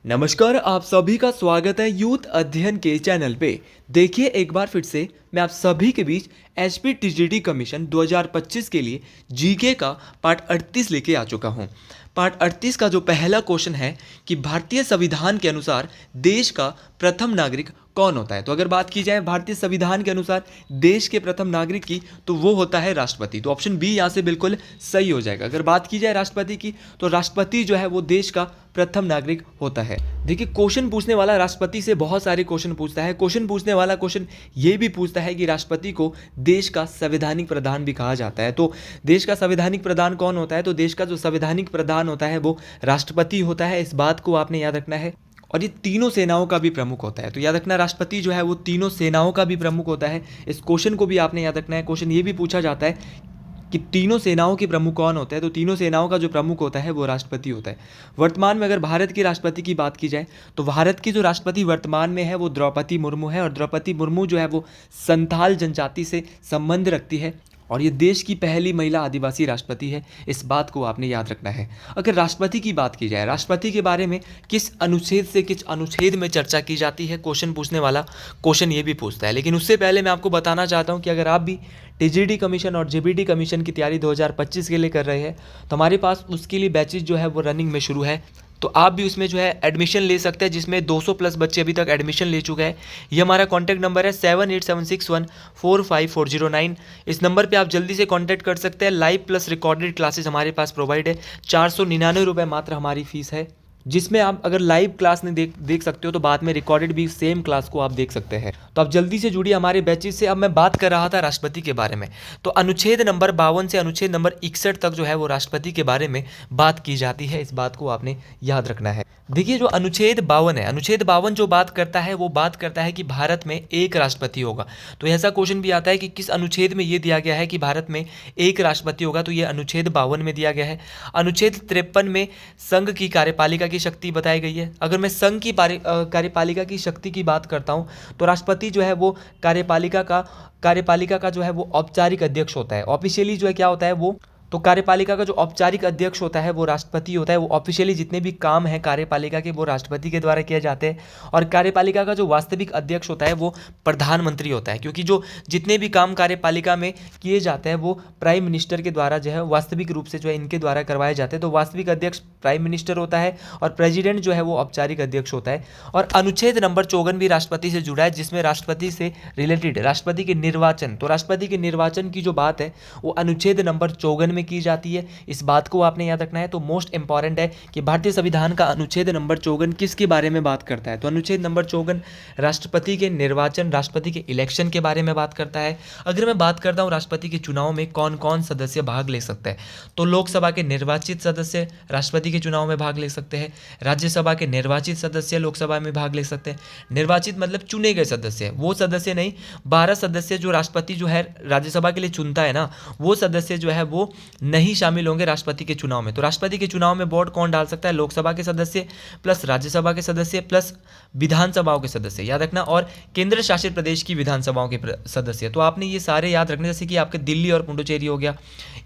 नमस्कार, आप सभी का स्वागत है यूथ अध्ययन के चैनल पे। देखिए, एक बार फिर से मैं आप सभी के बीच एचपी टीजीटी कमीशन 2025 के लिए जीके का पार्ट 38 लेके आ चुका हूँ। पार्ट 38 का जो पहला क्वेश्चन है कि भारतीय संविधान के अनुसार देश का प्रथम नागरिक कौन होता है। तो अगर बात की जाए भारतीय संविधान के अनुसार देश के प्रथम नागरिक की, तो वो होता है राष्ट्रपति। तो ऑप्शन बी यहाँ से बिल्कुल सही हो जाएगा। अगर बात की जाए राष्ट्रपति की, तो राष्ट्रपति जो है वो देश का प्रथम नागरिक होता है। देखिए, क्वेश्चन पूछने वाला राष्ट्रपति से बहुत सारे क्वेश्चन पूछता है। क्वेश्चन पूछने वाला क्वेश्चन ये भी पूछता है कि राष्ट्रपति को देश का संवैधानिक प्रधान भी कहा जाता है। तो देश का संवैधानिक प्रधान कौन होता है? तो देश का जो संवैधानिक प्रधान होता है वो राष्ट्रपति होता है। इस बात को आपने याद रखना है। और ये तीनों सेनाओं का भी प्रमुख होता है। तो याद रखना, राष्ट्रपति जो है वो तीनों सेनाओं का भी प्रमुख होता है। इस क्वेश्चन को भी आपने याद रखना है। क्वेश्चन ये भी पूछा जाता है कि तीनों सेनाओं के प्रमुख कौन होते हैं। तो तीनों सेनाओं का जो प्रमुख होता है वो राष्ट्रपति होता है। वर्तमान में अगर भारत के राष्ट्रपति की बात की जाए, तो भारत की जो राष्ट्रपति वर्तमान में है वो द्रौपदी मुर्मू है। और द्रौपदी मुर्मू जो है वो संथाल जनजाति से संबंध रखती है और ये देश की पहली महिला आदिवासी राष्ट्रपति है। इस बात को आपने याद रखना है। अगर राष्ट्रपति की बात की जाए, राष्ट्रपति के बारे में किस अनुच्छेद से किस अनुच्छेद में चर्चा की जाती है, क्वेश्चन पूछने वाला क्वेश्चन ये भी पूछता है। लेकिन उससे पहले मैं आपको बताना चाहता हूँ कि अगर आप भी टीजीटी कमीशन और जेबीटी कमीशन की तैयारी 2025 के लिए कर रहे हैं, तो हमारे पास उसके लिए बैचेज जो है वो रनिंग में शुरू है। तो आप भी उसमें जो है एडमिशन ले सकते हैं, जिसमें 200 प्लस बच्चे अभी तक एडमिशन ले चुके हैं। ये हमारा कॉन्टैक्ट नंबर है 7876145409। इस नंबर पे आप जल्दी से कांटेक्ट कर सकते हैं। लाइव प्लस रिकॉर्डेड क्लासेस हमारे पास प्रोवाइड है। 499 रुपये मात्र हमारी फीस है, जिसमें आप अगर लाइव क्लास नहीं देख सकते हो तो बाद में रिकॉर्डेड भी सेम क्लास को आप देख सकते हैं। तो आप जल्दी से जुड़िए हमारे बैचेज से। अब मैं बात कर रहा था राष्ट्रपति के बारे में। तो अनुच्छेद नंबर 52 से अनुच्छेद नंबर 61 तक जो है वो राष्ट्रपति के बारे में बात की जाती है। इस बात को आपने याद रखना है। देखिए, जो अनुच्छेद 52 है, अनुच्छेद 52 जो बात करता है वो बात करता है कि भारत में एक राष्ट्रपति होगा। तो ऐसा क्वेश्चन भी आता है कि किस अनुच्छेद में ये दिया गया है कि भारत में एक राष्ट्रपति होगा। तो ये अनुच्छेद 52 में दिया गया है। अनुच्छेद 53 में संघ की कार्यपालिका की शक्ति बताई गई है। अगर मैं संघ की कार्यपालिका की शक्ति की बात करता हूँ, तो राष्ट्रपति जो है वो कार्यपालिका का जो है वो औपचारिक अध्यक्ष होता है। ऑफिशियली जो है क्या होता है वो, तो कार्यपालिका का जो औपचारिक अध्यक्ष होता है वो राष्ट्रपति होता है। वो ऑफिशियली जितने भी काम हैं कार्यपालिका के वो राष्ट्रपति के द्वारा किए जाते हैं। और कार्यपालिका का जो वास्तविक अध्यक्ष होता है वो प्रधानमंत्री होता है, क्योंकि जो जितने भी काम कार्यपालिका में किए जाते हैं वो प्राइम मिनिस्टर के द्वारा जो है वास्तविक रूप से जो है इनके द्वारा करवाए जाते हैं। तो वास्तविक अध्यक्ष प्राइम मिनिस्टर होता है और प्रेसिडेंट जो है वो औपचारिक अध्यक्ष होता है। और अनुच्छेद नंबर 54 भी राष्ट्रपति से जुड़ा है, जिसमें राष्ट्रपति से रिलेटेड राष्ट्रपति के निर्वाचन, तो राष्ट्रपति के निर्वाचन की जो बात है वो अनुच्छेद नंबर 54 में की जाती है। इस बात को आपने याद रखना है। तो मोस्ट इंपॉर्टेंट है कि भारतीय संविधान का अनुच्छेद नंबर 54 किसके बारे में बात करता है। तो अनुच्छेद नंबर 54 राष्ट्रपति के निर्वाचन, राष्ट्रपति के इलेक्शन के बारे में बात करता है। अगर मैं बात करता हूं राष्ट्रपति के चुनाव में कौन कौन सदस्य भाग ले सकते हैं, तो लोकसभा के निर्वाचित सदस्य राष्ट्रपति के चुनाव में भाग ले सकते हैं। राज्यसभा के निर्वाचित सदस्य लोकसभा में भाग ले सकते हैं। निर्वाचित मतलब चुने गए सदस्य, वो सदस्य नहीं। 12 सदस्य जो राष्ट्रपति जो है राज्यसभा के लिए चुनता है ना, वो सदस्य जो है वो नहीं शामिल होंगे राष्ट्रपति के चुनाव में। तो राष्ट्रपति के चुनाव में वोट कौन डाल सकता है? लोकसभा के सदस्य प्लस राज्यसभा के सदस्य प्लस विधानसभाओं के सदस्य, याद रखना। और केंद्र शासित प्रदेश की विधानसभाओं के सदस्य। तो आपने ये सारे याद रखने, जैसे कि आपके दिल्ली और पुडुचेरी हो गया,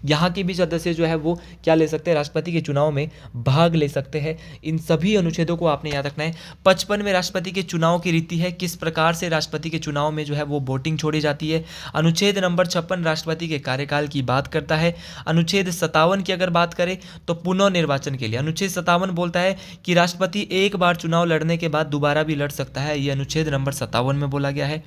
यहाँ के भी सदस्य जो है वो क्या ले सकते हैं? राष्ट्रपति के चुनाव में भाग ले सकते हैं। इन सभी अनुच्छेदों को आपने याद रखना है। 55 में राष्ट्रपति के चुनाव की रीति है, किस प्रकार से राष्ट्रपति के चुनाव में जो है वो वोटिंग छोड़ी जाती है। अनुच्छेद नंबर 56 राष्ट्रपति के कार्यकाल की बात करता है। अनुच्छेद 57 की अगर बात करें तो पुनः निर्वाचन के लिए अनुच्छेद 57 बोलता है कि राष्ट्रपति एक बार चुनाव लड़ने के बाद दोबारा भी लड़ सकता है। यह अनुच्छेद नंबर 57 में बोला गया है।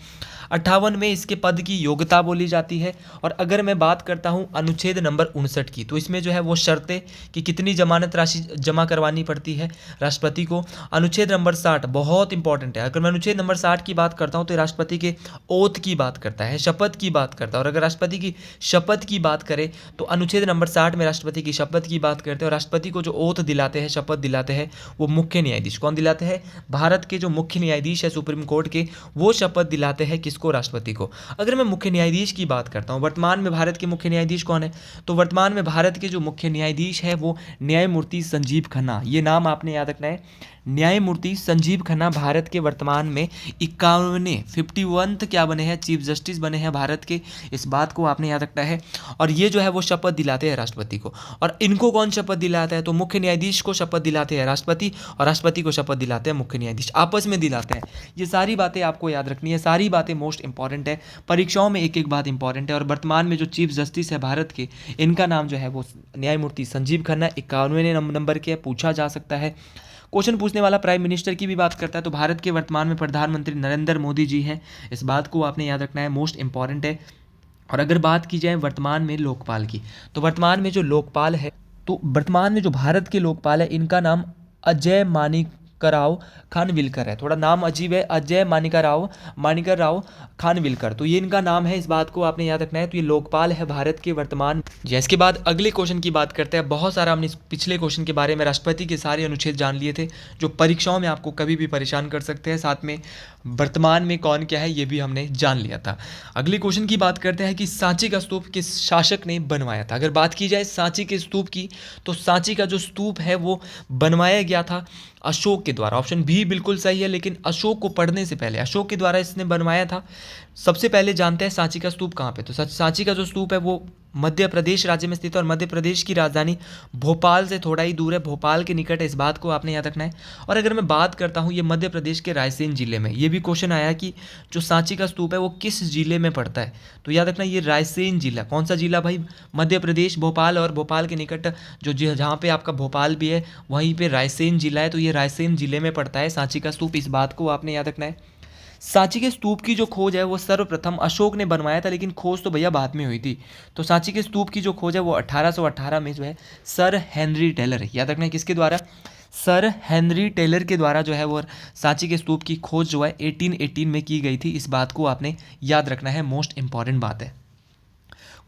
58 में इसके पद की योग्यता बोली जाती है। और अगर मैं बात करता हूं अनुच्छेद नंबर 59 की, तो इसमें जो है वो शर्तें कि कितनी जमानत राशि जमा करवानी पड़ती है राष्ट्रपति को। अनुच्छेद नंबर 60 बहुत इंपॉर्टेंट है। अगर मैं अनुच्छेद नंबर 60 की बात करता हूं तो राष्ट्रपति के ओथ की बात करता है, शपथ की बात करता है। और अगर राष्ट्रपति की शपथ की बात करें तो अनुच्छेद नंबर 60 में राष्ट्रपति की शपथ की बात करते हैं। और राष्ट्रपति को जो ओथ दिलाते हैं, शपथ दिलाते हैं, वो मुख्य न्यायाधीश कौन दिलाते हैं? भारत के जो मुख्य न्यायाधीश है सुप्रीम कोर्ट के, वो शपथ दिलाते हैं किसको? राष्ट्रपति को। अगर मैं मुख्य न्यायाधीश की बात करता हूं, वर्तमान में भारत के मुख्य न्यायाधीश कौन है? तो वर्तमान में भारत के जो मुख्य न्यायाधीश है वो न्यायमूर्ति संजीव खन्ना, ये नाम आपने याद रखना है। न्यायमूर्ति संजीव खन्ना भारत के वर्तमान में 51 क्या बने हैं, चीफ जस्टिस बने हैं भारत के। इस बात को आपने याद रखना है। और ये जो है वो शपथ दिलाते हैं राष्ट्रपति को। और इनको कौन शपथ दिलाता है, तो मुख्य न्यायाधीश को शपथ दिलाते हैं राष्ट्रपति, और राष्ट्रपति को शपथ दिलाते हैं मुख्य न्यायाधीश, आपस में दिलाते हैं। ये सारी बातें आपको याद रखनी है, सारी बातें मोस्ट इंपॉर्टेंट है, परीक्षाओं में एक एक बात इंपॉर्टेंट है। और वर्तमान में जो चीफ जस्टिस है भारत के, इनका नाम जो है वो न्यायमूर्ति संजीव खन्ना, 51वें नंबर के, पूछा जा सकता है। क्वेश्चन पूछने वाला प्राइम मिनिस्टर की भी बात करता है, तो भारत के वर्तमान में प्रधानमंत्री नरेंद्र मोदी जी हैं। इस बात को आपने याद रखना है, मोस्ट इंपॉर्टेंट है। और अगर बात की जाए वर्तमान में लोकपाल की, तो वर्तमान में जो लोकपाल है, तो वर्तमान में जो भारत के लोकपाल है, इनका नाम अजय मानिकराव खानविलकर है। थोड़ा नाम अजीब है, अजय मानिकर राव खानविलकर, तो ये इनका नाम है। इस बात को आपने याद रखना है। तो ये लोकपाल है भारत के वर्तमान। इसके बाद अगले क्वेश्चन की बात करते हैं। बहुत सारा हमने पिछले क्वेश्चन के बारे में राष्ट्रपति के सारे अनुच्छेद जान लिए थे, जो परीक्षाओं में आपको कभी भी परेशान कर सकते हैं। साथ में वर्तमान में कौन क्या है ये भी हमने जान लिया था। अगले क्वेश्चन की बात करते हैं कि सांची का स्तूप किस शासक ने बनवाया था। अगर बात की जाए सांची के स्तूप की, तो सांची का जो स्तूप है वो बनवाया गया था अशोक के द्वारा। ऑप्शन बी बिल्कुल सही है, लेकिन अशोक को पढ़ने से पहले अशोक के द्वारा इसने बनवाया था। सबसे पहले जानते हैं सांची का स्तूप कहाँ पे, तो सांची का जो स्तूप है वो मध्य प्रदेश राज्य में स्थित है, और मध्य प्रदेश की राजधानी भोपाल से थोड़ा ही दूर है, भोपाल के निकट है। इस बात को आपने याद रखना है। और अगर मैं बात करता हूँ ये मध्य प्रदेश के रायसेन जिले में, ये भी क्वेश्चन आया कि जो सांची का स्तूप है वो किस जिले में पड़ता है, तो याद रखना ये रायसेन जिला। कौन सा जिला भाई, मध्य प्रदेश, भोपाल, और भोपाल के निकट जो जहाँ पे आपका भोपाल भी है वहीं पे रायसेन जिला है, तो ये रायसेन जिले में पड़ता है सांची का स्तूप। इस बात को आपने याद रखना है। सांची के स्तूप की जो खोज है वो सर्वप्रथम अशोक ने बनवाया था, लेकिन खोज तो भैया बाद में हुई थी। तो सांची के स्तूप की जो खोज है वो 1818 में जो है सर हेनरी टेलर, याद रखना है किसके द्वारा, सर हेनरी टेलर के द्वारा जो है वो सांची के स्तूप की खोज जो है 1818 में की गई थी। इस बात को आपने याद रखना है, मोस्ट इंपॉर्टेंट बात है।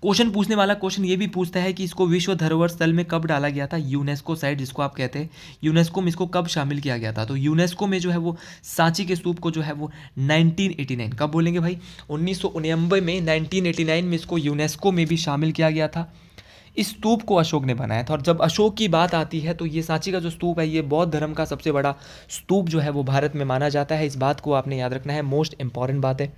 क्वेश्चन पूछने वाला क्वेश्चन ये भी पूछता है कि इसको विश्व धरोहर स्थल में कब डाला गया था, यूनेस्को साइट जिसको आप कहते हैं, यूनेस्को में इसको कब शामिल किया गया था। तो यूनेस्को में जो है वो सांची के स्तूप को जो है वो 1989, कब बोलेंगे भाई, 1989 में, 1989 में इसको यूनेस्को में भी शामिल किया गया था। इस स्तूप को अशोक ने बनाया था। और जब अशोक की बात आती है तो ये सांची का जो स्तूप है ये बौद्ध धर्म का सबसे बड़ा स्तूप जो है वो भारत में माना जाता है। इस बात को आपने याद रखना है, मोस्ट इंपॉर्टेंट बात है।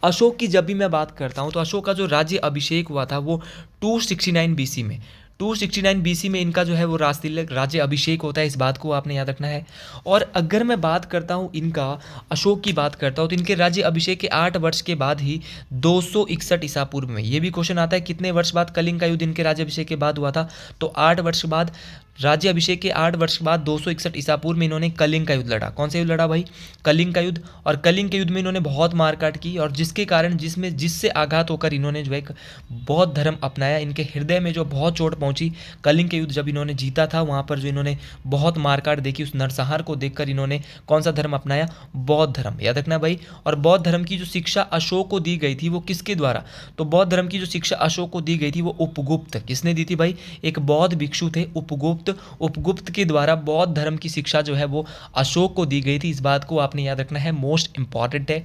अशोक की जब भी मैं बात करता हूँ तो अशोक का जो राज्य अभिषेक हुआ था वो 269 बीसी में, 269 बीसी में इनका जो है वो राज्य अभिषेक होता है। इस बात को आपने याद रखना है। और अगर मैं बात करता हूँ इनका, अशोक की बात करता हूँ, तो इनके राज्य अभिषेक के 8 वर्ष के बाद ही 261 ईसा पूर्व में, ये भी क्वेश्चन आता है कितने वर्ष बाद कलिंग का युद्ध इनके राज्य अभिषेक के बाद हुआ था, तो 8 वर्ष बाद, राज्य अभिषेक के 8 वर्ष बाद 261 ईसा पूर्व में इन्होंने कलिंग का युद्ध लड़ा। कौन सा युद्ध लड़ा भाई, कलिंग का युद्ध। और कलिंग के युद्ध में इन्होंने बहुत मारकाट की, और जिसके कारण जिससे आघात होकर इन्होंने जो है बौद्ध धर्म अपनाया। इनके हृदय में जो बहुत चोट पहुंची, कलिंग के युद्ध जब इन्होंने जीता था वहाँ पर जो इन्होंने बहुत मारकाट देखी, उस नरसंहार को देखकर इन्होंने कौन सा धर्म अपनाया, बौद्ध धर्म, याद रखना भाई। और बौद्ध धर्म की जो शिक्षा अशोक को दी गई थी वो किसके द्वारा, तो बौद्ध धर्म की जो शिक्षा अशोक को दी गई थी वो उपगुप्त, किसने दी थी भाई, एक बौद्ध भिक्षु थे उपगुप्त के द्वारा बौद्ध धर्म की शिक्षा जो है वो अशोक को दी गई थी। इस बात को आपने याद रखना है, मोस्ट इंपॉर्टेंट है।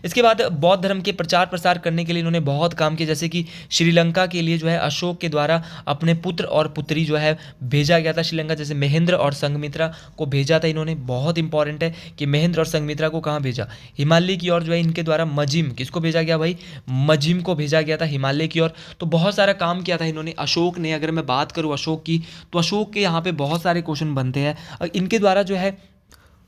इसके बाद बौद्ध धर्म के प्रचार प्रसार करने के लिए इन्होंने बहुत काम किया, जैसे कि श्रीलंका के लिए जो है अशोक के द्वारा अपने पुत्र और पुत्री जो है भेजा गया था श्रीलंका, जैसे महेंद्र और संघमित्रा को भेजा था इन्होंने। बहुत इंपॉर्टेंट है कि महेंद्र और संघमित्रा को कहाँ भेजा, हिमालय की ओर जो है इनके द्वारा मजिम, किसको भेजा गया भाई, मजिम को भेजा गया था हिमालय की ओर। तो बहुत सारा काम किया था इन्होंने अशोक ने। अगर मैं बात करूँ अशोक की, तो अशोक के यहाँ पे बहुत सारे क्वेश्चन बनते हैं, और इनके द्वारा जो है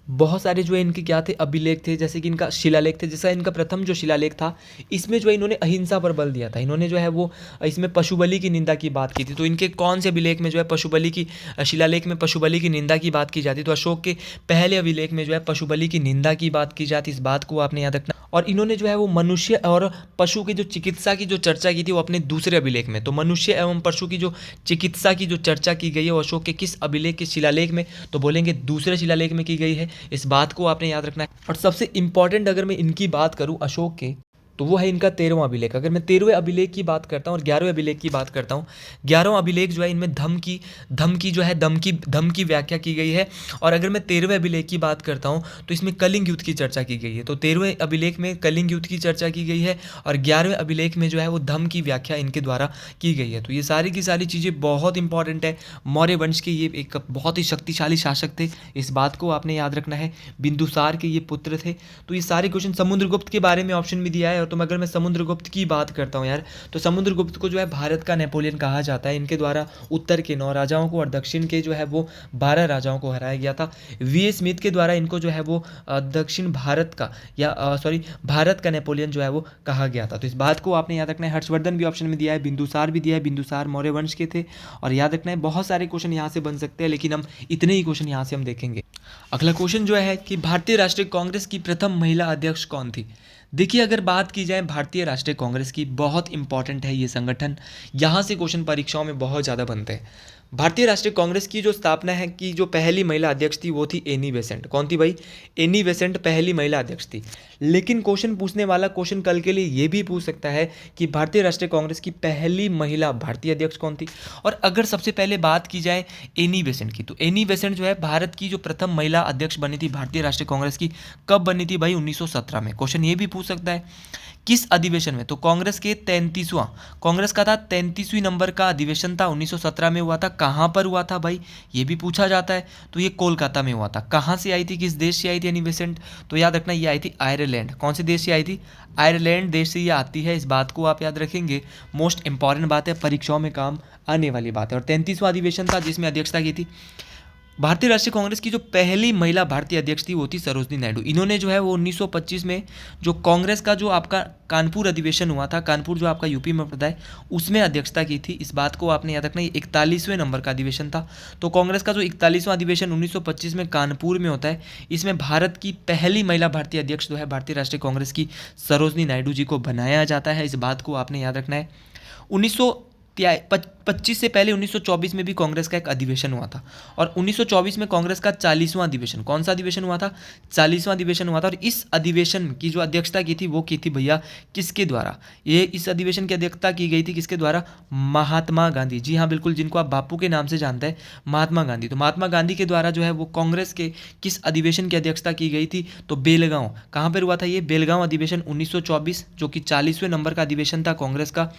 बहुत सारे जो है इनके क्या थे, अभिलेख थे, जैसे कि इनका शिलालेख थे। जैसा इनका प्रथम जो शिलालेख था इसमें जो है इन्होंने अहिंसा पर बल दिया था। इन्होंने जो है वो इसमें पशु बलि की निंदा की बात की थी। तो इनके कौन से अभिलेख में जो है पशु बलि की, शिलालेख में पशु बलि की निंदा की बात की जाती, तो अशोक के पहले अभिलेख में जो है पशु बलि की निंदा की बात की जाती। इस बात को आपने याद रखना। और इन्होंने जो है वो मनुष्य और पशु की जो चिकित्सा की जो चर्चा की थी वो अपने दूसरे अभिलेख में। तो मनुष्य एवं पशु की जो चिकित्सा की जो चर्चा की गई है वो अशोक के किस अभिलेख, किस शिलालेख में, तो बोलेंगे दूसरे शिलालेख में की गई है। इस बात को आपने याद रखना है। और सबसे इंपॉर्टेंट अगर मैं इनकी बात करूं अशोक के, तो वो है इनका 13वां अभिलेख। अगर मैं 13वें अभिलेख की बात करता हूँ और 11वें अभिलेख की बात करता हूँ, 11वां अभिलेख जो है इनमें धम की जो है दम की व्याख्या की गई है। और अगर मैं 13वें अभिलेख की बात करता हूँ तो इसमें कलिंग युद्ध की चर्चा की गई है। तो 13वें अभिलेख में कलिंग युद्ध की चर्चा की गई है और 11वें अभिलेख में जो है वो धम की व्याख्या इनके द्वारा की गई है। तो ये सारी की सारी चीज़ें बहुत इंपॉर्टेंट है। मौर्य वंश के ये एक बहुत ही शक्तिशाली शासक थे, इस बात को आपने याद रखना है। बिंदुसार के ये पुत्र थे। तो ये सारे क्वेश्चन, समुद्रगुप्त के बारे में ऑप्शन भी दिया है। और तो अगर मैं समुद्रगुप्त की बात करता हूँ यार, तो समुद्रगुप्त को जो है भारत का नेपोलियन कहा जाता है। इनके द्वारा उत्तर के 9 राजाओं को और दक्षिण के जो है वो 12 राजाओं को हराया गया था। वी स्मिथ के द्वारा इनको जो है वो दक्षिण भारत का भारत का नेपोलियन जो है वो कहा गया था। तो इस बात को आपने याद रखना है। हर्षवर्धन भी ऑप्शन में दिया है, बिंदुसार भी दिया है, बिंदुसार मौर्य वंश के थे। और याद रखना है बहुत सारे क्वेश्चन यहाँ से बन सकते हैं, लेकिन हम इतने ही क्वेश्चन यहाँ से हम देखेंगे। अगला क्वेश्चन जो है कि भारतीय राष्ट्रीय कांग्रेस की प्रथम महिला अध्यक्ष कौन थी। देखिए, अगर बात की जाए भारतीय राष्ट्रीय कांग्रेस की, बहुत इंपॉर्टेंट है ये संगठन, यहाँ से क्वेश्चन परीक्षाओं में बहुत ज़्यादा बनते हैं। भारतीय राष्ट्रीय कांग्रेस की जो स्थापना है कि जो पहली महिला अध्यक्ष थी वो थी एनी बेसेंट। कौन थी भाई? एनी बेसेंट पहली महिला अध्यक्ष थी। लेकिन क्वेश्चन पूछने वाला क्वेश्चन कल के लिए ये भी पूछ सकता है कि भारतीय राष्ट्रीय कांग्रेस की पहली महिला भारतीय अध्यक्ष कौन थी। और अगर सबसे पहले बात की जाए एनी बेसेंट की, तो एनी बेसेंट जो है भारत की जो प्रथम महिला अध्यक्ष बनी थी भारतीय राष्ट्रीय कांग्रेस की, कब बनी थी भाई? 1917 में। क्वेश्चन ये भी पूछ सकता है किस अधिवेशन में? तो कांग्रेस के 33वां, कांग्रेस का था 33वीं नंबर का अधिवेशन था, 1917 में हुआ था। कहाँ पर हुआ था भाई? ये भी पूछा जाता है। तो ये कोलकाता में हुआ था। कहाँ से आई थी, किस देश से आई थी एनी बेसेंट? तो याद रखना ये आई थी आयरलैंड। कौन से देश से आई थी? आयरलैंड देश से ये आती है। इस बात को आप याद रखेंगे, मोस्ट इंपॉर्टेंट बात है, परीक्षाओं में काम आने वाली बात है। और 33वां अधिवेशन था जिसमें अध्यक्षता की थी। भारतीय राष्ट्रीय कांग्रेस की जो पहली महिला भारतीय अध्यक्ष थी वो थी सरोजनी नायडू। इन्होंने जो है वो 1925 में जो कांग्रेस का जो आपका कानपुर अधिवेशन हुआ था, कानपुर जो आपका यूपी में पड़ता है, उसमें अध्यक्षता की थी। इस बात को आपने याद रखना, ये 41वें नंबर का अधिवेशन था। तो कांग्रेस का जो 41वां अधिवेशन 1925 में कानपुर में होता है, इसमें भारत की पहली महिला भारतीय अध्यक्ष जो है भारतीय राष्ट्रीय कांग्रेस की सरोजनी नायडू जी को बनाया जाता है। इस बात को आपने याद रखना है। 1925 से पहले 1924 में भी कांग्रेस का एक अधिवेशन हुआ था। और 1924 में कांग्रेस का 40वां अधिवेशन, कौन सा अधिवेशन हुआ था? 40वां अधिवेशन हुआ था। और इस अधिवेशन की जो अध्यक्षता की थी वो की थी भैया किसके द्वारा? ये इस अधिवेशन की अध्यक्षता की गई थी किसके द्वारा? महात्मा गांधी। जी हाँ, बिल्कुल, जिनको आप बापू के नाम से जानते हैं, महात्मा गांधी। तो महात्मा गांधी के द्वारा जो है वो कांग्रेस के किस अधिवेशन की अध्यक्षता की गई थी? तो बेलगांव। कहाँ पर हुआ था ये? बेलगांव अधिवेशन 1924, जो कि 40वें नंबर का अधिवेशन था कांग्रेस का,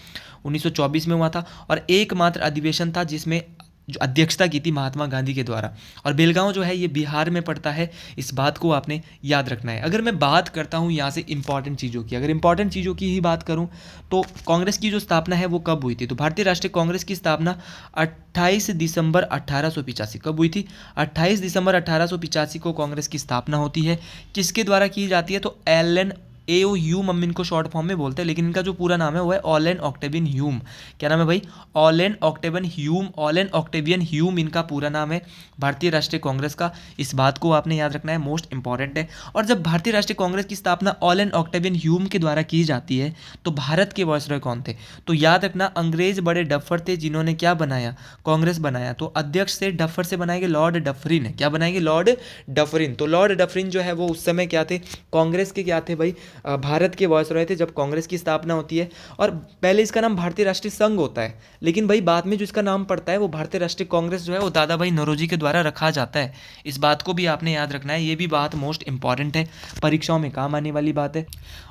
1924 में हुआ था। और एकमात्र अधिवेशन था जिसमें जो अध्यक्षता की थी महात्मा गांधी के द्वारा। और बेलगांव जो है ये बिहार में पड़ता है। इस बात को आपने याद रखना है। अगर मैं बात करता हूँ यहाँ से इंपॉर्टेंट चीज़ों की, अगर इंपॉर्टेंट चीज़ों की ही बात करूँ तो कांग्रेस की जो स्थापना है वो कब हुई थी? तो भारतीय राष्ट्रीय कांग्रेस की स्थापना 28 दिसंबर 1885 कब हुई थी? 28 दिसंबर 1885 को कांग्रेस की स्थापना होती है। किसके द्वारा की जाती है? तो एलन AOHUM हम इनको शॉर्ट फॉर्म में बोलते हैं, लेकिन इनका जो पूरा नाम है वो है ऑलेन ऑक्टेवियन ह्यूम। क्या नाम है भाई? ऑलेन ऑक्टेवियन ह्यूम। ऑलेन ऑक्टेवियन ह्यूम इनका पूरा नाम है भारतीय राष्ट्रीय कांग्रेस का। इस बात को आपने याद रखना है, मोस्ट इंपॉर्टेंट है। और जब भारतीय राष्ट्रीय कांग्रेस की स्थापना ऑलेन ऑक्टेवियन ह्यूम के द्वारा की जाती है तो भारत के वायसरॉय कौन थे? तो याद रखना, अंग्रेज बड़े डफर थे जिन्होंने क्या बनाया? कांग्रेस बनाया। तो अध्यक्ष से डफर से बनाएंगे लॉर्ड डफरिन। क्या बनाएंगे? Lord Dufferin. तो लॉर्ड डफरिन जो है वो उस समय क्या थे? कांग्रेस के क्या थे भाई? भारत के वायसरॉय थे जब कांग्रेस की स्थापना होती है। और पहले इसका नाम भारतीय राष्ट्रीय संघ होता है, लेकिन भाई बाद में जो इसका नाम पड़ता है वो भारतीय राष्ट्रीय कांग्रेस जो है वो दादा भाई नौरोजी के द्वारा रखा जाता है। इस बात को भी आपने याद रखना है, ये भी बात मोस्ट इंपॉर्टेंट है, परीक्षाओं में काम आने वाली बात है।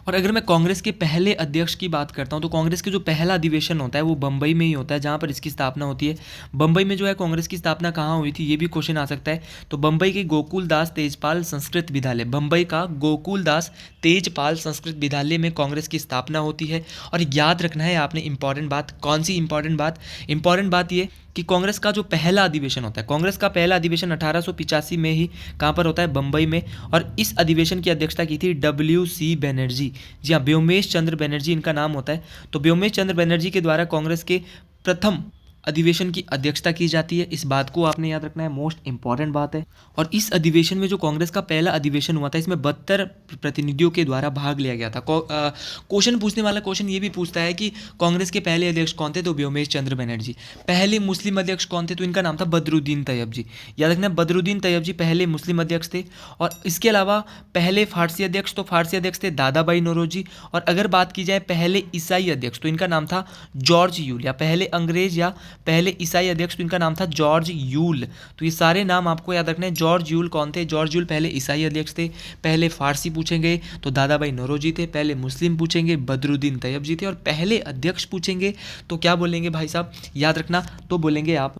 और अगर मैं कांग्रेस के पहले अध्यक्ष की बात करता हूँ तो कांग्रेस के जो पहला अधिवेशन होता है वो बम्बई में ही होता है, जहाँ पर इसकी स्थापना होती है। बम्बई में जो है कांग्रेस की स्थापना कहाँ हुई थी, ये भी क्वेश्चन आ सकता है। तो बम्बई के गोकुल दास तेजपाल संस्कृत विद्यालय, बम्बई का गोकुल दास तेजपाल संस्कृत विद्यालय में कांग्रेस की स्थापना होती है। और याद रखना है आपने इंपॉर्टेंट बात, कौन सी इंपॉर्टेंट बात? इंपॉर्टेंट बात ये कि कांग्रेस का जो पहला अधिवेशन होता है, कांग्रेस का पहला अधिवेशन 1885 में ही कहाँ पर होता है? बम्बई में। और इस अधिवेशन की अध्यक्षता की थी WC बनर्जी। जी हाँ, व्योमेश चंद्र बनर्जी इनका नाम होता है। तो व्योमेश चंद्र बनर्जी के द्वारा कांग्रेस के प्रथम अधिवेशन की अध्यक्षता की जाती है, इस बात को आपने याद रखना है, मोस्ट इंपॉर्टेंट बात है। और इस अधिवेशन में जो कांग्रेस का पहला अधिवेशन हुआ था, इसमें 72 प्रतिनिधियों के द्वारा भाग लिया गया था। क्वेश्चन पूछने वाला क्वेश्चन ये भी पूछता है कि कांग्रेस के पहले अध्यक्ष कौन थे, तो व्योमेश चंद्र बनर्जी। पहले मुस्लिम अध्यक्ष कौन थे, तो इनका नाम था बदरुद्दीन तैयब जी। याद रखना, बदरुद्दीन तैयब जी पहले मुस्लिम अध्यक्ष थे। और इसके अलावा पहले फारसी अध्यक्ष, तो फारसी अध्यक्ष थे दादा भाई नौरोजी। और अगर बात की जाए पहले ईसाई अध्यक्ष, तो इनका नाम था जॉर्ज यूल। या पहले अंग्रेज या पहले ईसाई अध्यक्ष, तो इनका नाम था जॉर्ज यूल। तो ये सारे नाम आपको याद रखने हैं। जॉर्ज यूल कौन थे, जॉर्ज यूल पहले ईसाई अध्यक्ष थे। पहले फारसी पूछेंगे तो दादा भाई नौरोजी थे। पहले मुस्लिम पूछेंगे बदरुद्दीन तैयब जी थे। और पहले अध्यक्ष पूछेंगे तो क्या बोलेंगे भाई साहब, याद रखना, तो बोलेंगे आप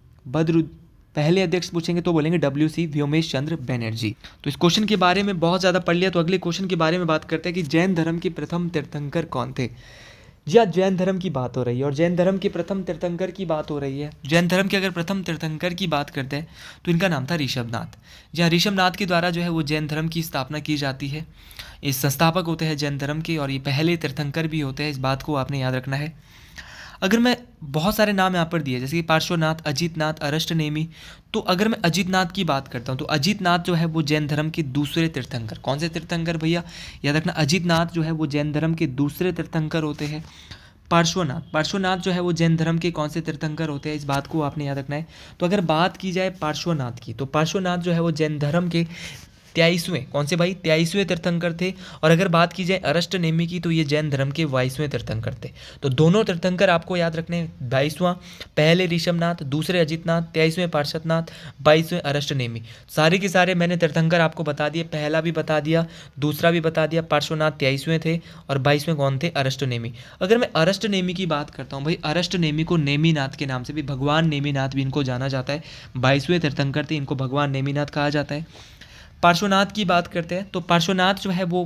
पहले अध्यक्ष पूछेंगे तो बोलेंगे WC व्योमेश चंद्र बनर्जी। तो इस क्वेश्चन के बारे में बहुत ज़्यादा पढ़ लिया, तो अगले क्वेश्चन के बारे में बात करते हैं कि जैन धर्म के प्रथम तीर्थंकर कौन थे। जी हाँ, जैन धर्म की बात हो रही है और जैन धर्म के प्रथम तीर्थंकर की बात हो रही है। जैन धर्म के अगर प्रथम तीर्थंकर की बात करते हैं तो इनका नाम था ऋषभनाथ। जी हाँ, ऋषभनाथ के द्वारा जो है वो जैन धर्म की स्थापना की जाती है। ये संस्थापक होते हैं जैन धर्म के और ये पहले तीर्थंकर भी होते हैं, इस बात को आपने याद रखना है। अगर मैं बहुत सारे नाम यहाँ पर दिए जैसे कि पार्श्वनाथ, अजितनाथ, अरष्टनेमी, तो अगर मैं अजितनाथ की बात करता हूँ तो अजितनाथ जो है वो जैन धर्म के दूसरे तीर्थंकर। कौन से तीर्थंकर भैया, याद रखना, अजितनाथ जो है वो जैन धर्म के दूसरे तीर्थंकर होते हैं। पार्श्वनाथ जो है वो जैन धर्म के कौन से तीर्थंकर होते हैं, इस बात को आपने याद रखना है। तो अगर बात की जाए पार्श्वनाथ की, तो पार्श्वनाथ जो है वो जैन धर्म के 23वें, कौन से भाई, 23वें तीर्थंकर थे। और अगर बात की जाए अरष्टनेमी की, तो ये जैन धर्म के 22वें तीर्थंकर थे। तो दोनों तीर्थंकर आपको याद रखने हैं, 22वां पहले ऋषभनाथ, दूसरे अजितनाथ, 23वें पार्श्वनाथ, 22वें अरष्टनेमी। सारे के सारे मैंने तीर्थंकर आपको बता दिए, पहला भी बता दिया, दूसरा भी बता दिया। पार्श्वनाथ 23वें थे और 22वें कौन थे, अरष्टनेमी। अगर मैं अरष्टनेमी की बात करता हूँ भाई, अरष्टनेमी को नेमीनाथ के नाम से भी, भगवान नेमीनाथ भी इनको जाना जाता है। 22वें तीर्थंकर थे, इनको भगवान नेमीनाथ कहा जाता है। पार्श्वनाथ की बात करते हैं तो पार्श्वनाथ जो है वो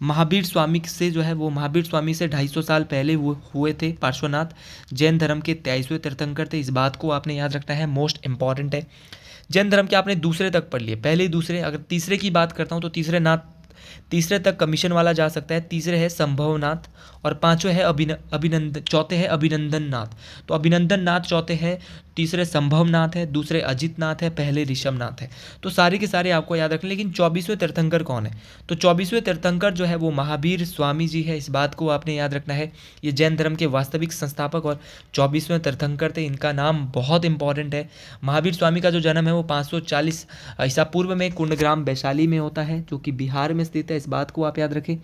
महावीर स्वामी से जो है वो महावीर स्वामी से 250 साल पहले वो हुए थे। पार्श्वनाथ जैन धर्म के 23वें तीर्थंकर थे, इस बात को आपने याद रखना है, मोस्ट इंपॉर्टेंट है। जैन धर्म के आपने दूसरे तक पढ़ लिए, पहले दूसरे। अगर तीसरे की बात करता हूँ तो तीसरे तक कमीशन वाला जा सकता है। तीसरे है संभवनाथ और पांचवें है चौथे है अभिनंदन नाथ। तो अभिनंदन नाथ चौथे हैं, तीसरे संभवनाथ है, दूसरे अजितनाथ है, पहले ऋषभनाथ है। तो सारे के सारे आपको याद रखना। लेकिन 24वें तीर्थंकर कौन है, तो 24वें तीर्थंकर जो है वो महावीर स्वामी जी है, इस बात को आपने याद रखना है। ये जैन धर्म के वास्तविक संस्थापक और 24वें तीर्थंकर थे, इनका नाम बहुत इंपॉर्टेंट है। महावीर स्वामी का जो जन्म है वो 540 ईसा पूर्व में कुंडग्राम वैशाली में होता है, जो कि बिहार में स्थित है, इस बात को आप याद रखें।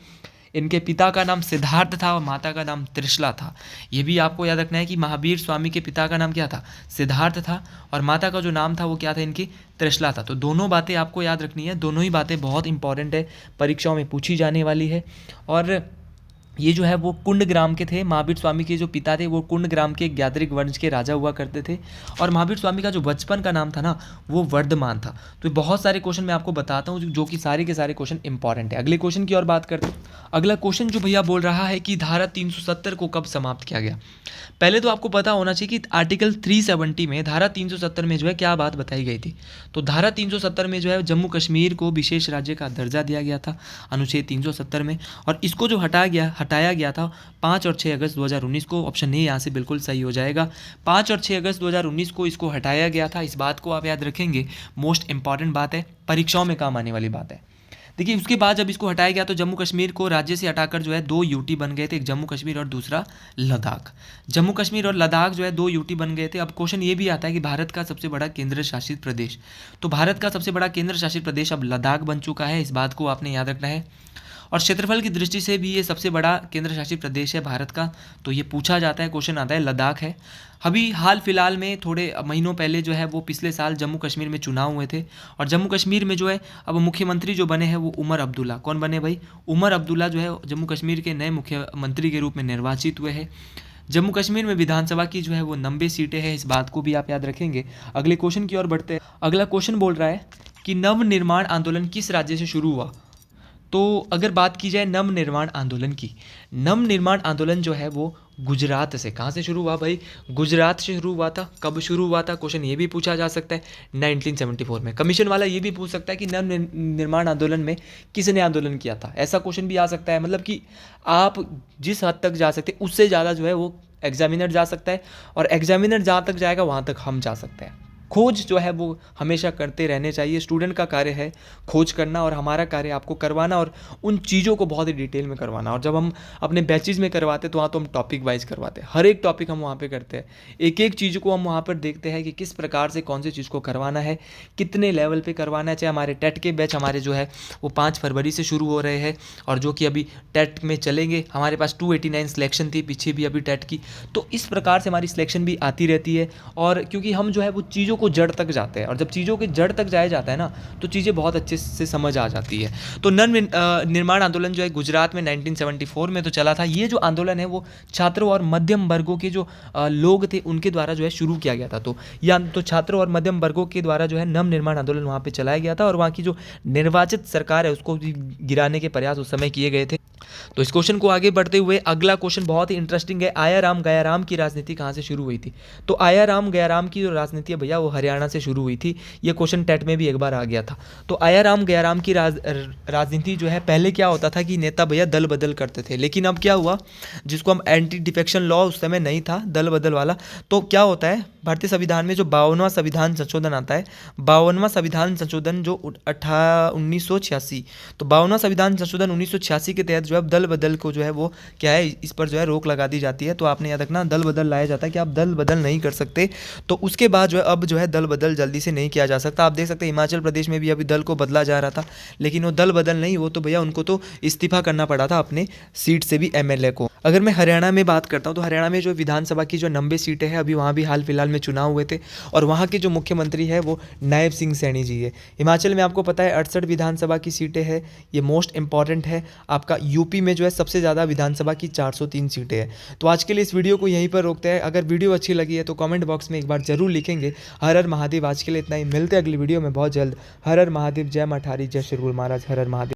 इनके पिता का नाम सिद्धार्थ था और माता का नाम त्रिशला था। ये भी आपको याद रखना है कि महावीर स्वामी के पिता का नाम क्या था, सिद्धार्थ था, और माता का जो नाम था वो क्या था, इनकी त्रिशला था। तो दोनों बातें आपको याद रखनी है, दोनों ही बातें बहुत इंपॉर्टेंट है, परीक्षाओं में पूछी जाने वाली है। और ये जो है वो कुंडग्राम के थे। महावीर स्वामी के जो पिता थे वो कुंडग्राम के ज्ञात्रिक वंश के राजा हुआ करते थे। और महावीर स्वामी का जो बचपन का नाम था ना वो वर्धमान था। तो बहुत सारे क्वेश्चन मैं आपको बताता हूँ जो कि सारे के सारे क्वेश्चन इंपॉर्टेंट है। अगले क्वेश्चन की ओर बात करते हैं। अगला क्वेश्चन जो भैया बोल रहा है कि धारा 370 को कब समाप्त किया गया। पहले तो आपको पता होना चाहिए कि आर्टिकल 370 में, धारा 370 में जो है क्या बात बताई गई थी। तो धारा 370 में जो है जम्मू कश्मीर को विशेष राज्य का दर्जा दिया गया था अनुच्छेद 370 में। और इसको जो हटाया गया था 5 और 6 अगस्त 2019 को। ऑप्शन ए यहाँ से बिल्कुल सही हो जाएगा। 5 और 6 अगस्त 2019 को इसको हटाया गया था, इस बात को आप याद रखेंगे, मोस्ट इंपॉर्टेंट बात है, परीक्षाओं में काम आने वाली बात है। देखिए उसके बाद जब इसको हटाया गया तो जम्मू कश्मीर को राज्य से हटाकर जो है 2 यूटी बन गए थे, एक जम्मू कश्मीर और दूसरा लद्दाख। जम्मू कश्मीर और लद्दाख जो है 2 यूटी बन गए थे। अब क्वेश्चन ये भी आता है कि भारत का सबसे बड़ा केंद्र शासित प्रदेश, तो भारत का सबसे बड़ा केंद्र शासित प्रदेश अब लद्दाख बन चुका है, इस बात को आपने याद रखना है। और क्षेत्रफल की दृष्टि से भी ये सबसे बड़ा केंद्र शासित प्रदेश है भारत का, तो ये पूछा जाता है, क्वेश्चन आता है, लद्दाख है। अभी हाल फिलहाल में थोड़े महीनों पहले जो है वो पिछले साल जम्मू कश्मीर में चुनाव हुए थे और जम्मू कश्मीर में जो है अब मुख्यमंत्री जो बने हैं वो उमर अब्दुल्ला। कौन बने भाई, उमर अब्दुल्ला जो है जम्मू कश्मीर के नए मुख्यमंत्री के रूप में निर्वाचित हुए हैं। जम्मू कश्मीर में विधानसभा की जो है वो 90 सीटें हैं, इस बात को भी आप याद रखेंगे। अगले क्वेश्चन की ओर बढ़ते हैं। अगला क्वेश्चन बोल रहा है कि नवनिर्माण आंदोलन किस राज्य से शुरू हुआ। तो अगर बात की जाए नवनिर्माण आंदोलन की, नवनिर्माण आंदोलन जो है वो गुजरात से, कहाँ से शुरू हुआ भाई, गुजरात से शुरू हुआ था। कब शुरू हुआ था, क्वेश्चन ये भी पूछा जा सकता है 1974 में। कमीशन वाला ये भी पूछ सकता है कि नवनिर्माण आंदोलन में किसने आंदोलन किया था, ऐसा क्वेश्चन भी आ सकता है। मतलब कि आप जिस हद तक जा सकते उससे ज़्यादा जो है वो एग्जामिनर जा सकता है, और एग्जामिनर जहाँ तक जाएगा वहाँ तक हम जा सकते हैं। खोज जो है वो हमेशा करते रहने चाहिए। स्टूडेंट का कार्य है खोज करना, और हमारा कार्य आपको करवाना, और उन चीज़ों को बहुत ही डिटेल में करवाना। और जब हम अपने बैचेज में करवाते तो वहाँ तो हम टॉपिक वाइज करवाते हैं, हर एक टॉपिक हम वहाँ पे करते हैं, एक एक चीज़ को हम वहाँ पर देखते हैं कि किस प्रकार से कौन सी चीज़ को करवाना है, कितने लेवल पे करवाना है। चाहे हमारे टेट के बैच हमारे जो है वो 5 फरवरी से शुरू हो रहे हैं, और जो कि अभी टेट में चलेंगे। हमारे पास 289 सिलेक्शन थी पीछे भी अभी टेट की, तो इस प्रकार से हमारी सिलेक्शन भी आती रहती है। और क्योंकि हम जो है वो चीज़ों को जड़ तक जाते हैं, और जब चीज़ों के जड़ तक जाया जाता है ना, तो चीज़ें बहुत अच्छे से समझ आ जाती है। तो निर्माण आंदोलन जो है गुजरात में 1974 में तो चला था। ये जो आंदोलन है वो छात्रों और मध्यम वर्गों के जो लोग थे उनके द्वारा जो है शुरू किया गया था। तो छात्रों और मध्यम वर्गों के द्वारा जो है नव निर्माण आंदोलन वहाँ पे चलाया गया था, और वहाँ की जो निर्वाचित सरकार है उसको भी गिराने के प्रयास उस समय किए गए थे। तो इस क्वेश्चन को आगे बढ़ते हुए अगला क्वेश्चन बहुत ही इंटरेस्टिंग है। आया राम गया राम की राजनीति कहाँ से शुरू हुई थी? तो आया राम गया राम की जो राजनीति है भैया वो हरियाणा से शुरू हुई थी। ये क्वेश्चन टेट में भी एक बार आ गया था। तो आया राम गया राम की राजनीति जो है, पहले क्या होता था कि नेता भैया दल बदल करते थे, लेकिन अब क्या हुआ, जिसको हम एंटी डिफेक्शन लॉ उस समय नहीं था दल बदल वाला, तो क्या होता है भारतीय संविधान में जो 52वां संविधान संशोधन आता है, 52वां संविधान संशोधन जो 1986, तो 52वां संविधान संशोधन 1986 के तहत जो है दल बदल को जो है वो क्या है, इस पर जो है रोक लगा दी जाती है। तो आपने याद रखना दल बदल लाया जाता है कि आप दल बदल नहीं कर सकते। तो उसके बाद जो है अब जो है दल बदल जल्दी से नहीं किया जा सकता। आप देख सकते हैं हिमाचल प्रदेश में भी अभी दल को बदला जा रहा था, लेकिन वो दल बदल नहीं, वो तो भैया उनको तो इस्तीफा करना पड़ा था अपने सीट से भी, एमएलए को। अगर मैं हरियाणा में बात करता हूँ तो हरियाणा में जो विधानसभा की जो 90 सीटें हैं, अभी वहाँ भी हाल फिलहाल में चुनाव हुए थे, और वहाँ के जो मुख्यमंत्री है वो नायब सिंह सैनी जी है। हिमाचल में आपको पता है 68 विधानसभा की सीटें हैं, ये मोस्ट इंपॉर्टेंट है। आपका यूपी में जो है सबसे ज़्यादा विधानसभा की 403 सीटें हैं। तो आज के लिए इस वीडियो को यहीं पर रोकते हैं। अगर वीडियो अच्छी लगी है तो कमेंट बॉक्स में एक बार जरूर लिखेंगे। हर हर महादेव। आज के लिए इतना ही, मिलते हैं अगली वीडियो में बहुत जल्द। हर हर महादेव, जय मठारी, जय श्री गुरु महाराज, हर हर महादेव।